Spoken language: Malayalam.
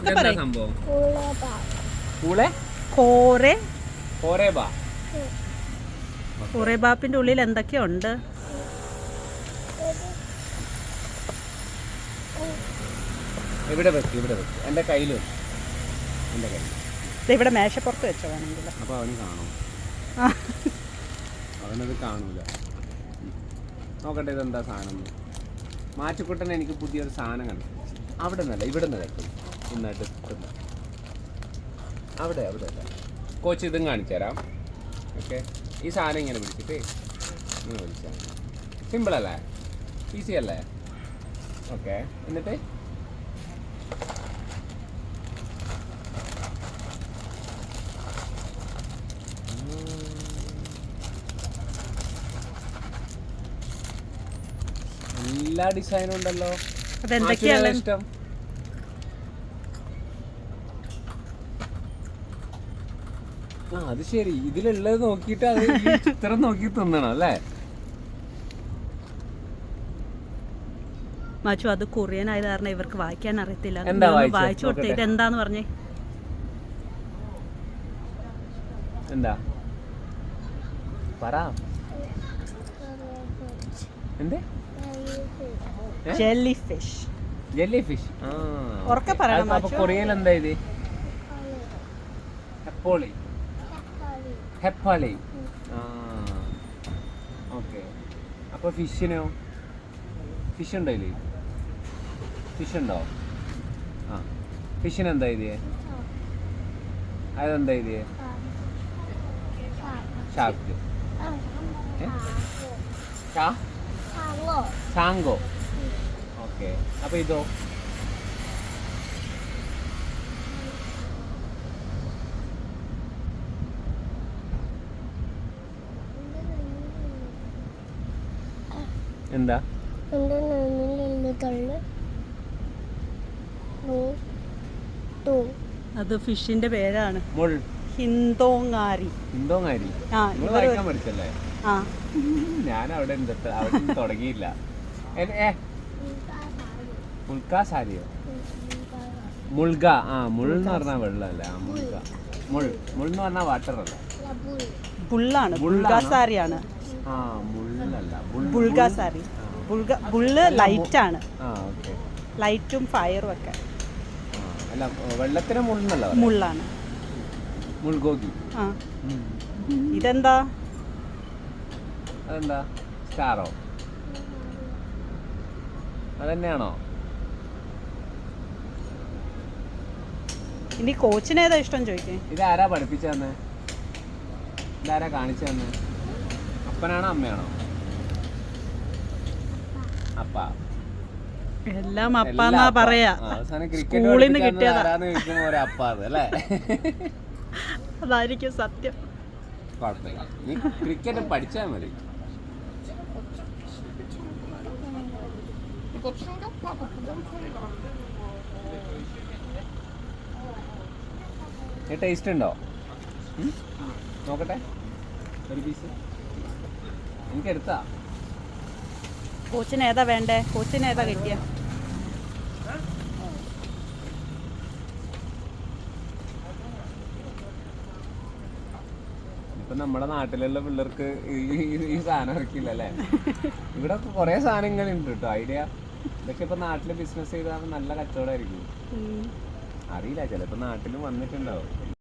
എന്താ സംഭവം? കോറേബാപ്പിന്റെ ഉള്ളിൽ എന്തൊക്കെയുണ്ട്? ഇവിടെ വെക്ക്, ഇവിടെ വെക്ക്. എൻ്റെ കയ്യിൽ വെക്ക്, എൻ്റെ കയ്യിൽ. ഇവിടെ മേശപ്പുറത്ത് വെച്ചോ വേണമെങ്കിൽ. അപ്പോൾ അവന് കാണും, അവനത് കാണൂല. നോക്കട്ടെ ഇതെന്താ സാധനം. മാച്ചുക്കുട്ടൻ എനിക്ക് പുതിയൊരു സാധനം കണ്ടു. അവിടെ നിന്നല്ല, ഇവിടെ നിന്ന് വെക്കും. ഇന്നിട്ട് അവിടെ അവിടെ അല്ല. കോച്ച് ഇതും കാണിച്ചു തരാം. ഓക്കെ, ഈ സാധനം ഇങ്ങനെ പിടിച്ചിട്ട് ഇങ്ങനെ പിടിച്ചാൽ സിമ്പിളല്ലേ, ഈസി അല്ലേ? ഓക്കെ, എന്നിട്ട് എല്ലാ ഡിസൈനും ഉണ്ടല്ലോ. അതെന്തൊക്കെയാണ് ഇഷ്ടം? ആ അത് ശരി, ഇതിലുള്ളത് നോക്കിയിട്ട് അത് ഈ ചിത്രം നോക്കി തിന്നണം അല്ലേ? മാച്ചു, അത് കൊറിയൻ ആയത് കാരണം ഇവർക്ക് വായിക്കാൻ അറിയത്തില്ല. എന്താ വായിച്ചു കൊടുത്തേ. ഇത് എന്താന്ന് പറഞ്ഞേ? എന്താ പറ. എന്ത്? Jelly fish. Jelly fish. ഉറക്കെ പറയണം. അപ്പൊ കൊറിയൻ എന്താ ഇത്? ഹെപ്പോളി. ഹെപ്പാളി. ഓക്കെ. അപ്പൊ ഫിഷിനോ? ഫിഷ് ഉണ്ടോ ഇതിൽ? ഫിഷ് ഉണ്ടോ? ആ, ഫിഷിന് എന്താ ഇത്? അതെന്താ ഇത്? ഷാർക്ക്. സാങ്കോ. ഓക്കെ. അപ്പൊ ഇതോ? എന്താ? അത് ഫിഷിന്റെ പേരാണ്. മുൾ. ഹിന്ദോങ്ങാരി. ഹിന്ദോങ്ങാരി. വായിക്കാൻ പഠിച്ചല്ലേ? ഞാൻ അവിടെ അവിടെ തുടങ്ങിയില്ല. മുൾക്കാസാരിയോ? മുൾഗ. ആ, മുൾ എന്ന് പറഞ്ഞാൽ വെള്ളമല്ലേ? ആ, മുൾഗ. മുൾ. മുൾ എന്ന് പറഞ്ഞാൽ വാട്ടർ അല്ലേ? ബുള്ളാണ്. ബുൾഗാസാരിയാണ്. ആ, മുള്ളല്ല, ബുൾഗാസാരി. ബുള്ള് ലൈറ്റാണ്. ആ, ഓക്കെ. ലൈറ്റും ഫയറും ഒക്കെ. അല്ല, വെള്ളത്തിന് മുള്ളല്ല, മുള്ളാണ്. മുൾഗോഗി. ആ, ഇതെന്താ? അതെന്താ? സ്റ്റാറോ? അതന്നെയാണോ? ഇനി കോച്ചിനേതാ ഇഷ്ടം ചോദിക്കേ? ഇതാരാ പഠിപ്പിച്ചു തന്നെ? ഇതാരാ കാണിച്ചു തന്നെ? അപ്പനാണോ അമ്മയാണോ? അപ്പ. എല്ലാം അപ്പാന്നാ പറയാ. സ്കൂളിൽ നിന്ന് കിട്ടിയതാ. അല്ലേ? അതായിരിക്കും സത്യം. കുഴപ്പമില്ല, നീ ക്രിക്കറ്റ് പഠിച്ചാൽ മതി. ടേസ്റ്റ് ഉണ്ടോ? നോക്കട്ടെ, ഒരു പീസ് എനിക്ക് എടുത്താ. കോച്ചിന് ഏതാ വേണ്ടേ? കോച്ചിന് ഏതാ കിട്ടിയ? ഇപ്പൊ നമ്മുടെ നാട്ടിലുള്ള പിള്ളേർക്ക് ഈ സാധനം ഇറക്കില്ല അല്ലേ? ഇവിടെ കുറെ സാധനങ്ങളുണ്ട് കേട്ടോ, ഐഡിയ. ഇതൊക്കെ ഇപ്പൊ നാട്ടില് ബിസിനസ് ചെയ്താൽ നല്ല കച്ചവടമായിരിക്കും. അറിയില്ല, ചിലപ്പോ നാട്ടിലും വന്നിട്ടുണ്ടാവും.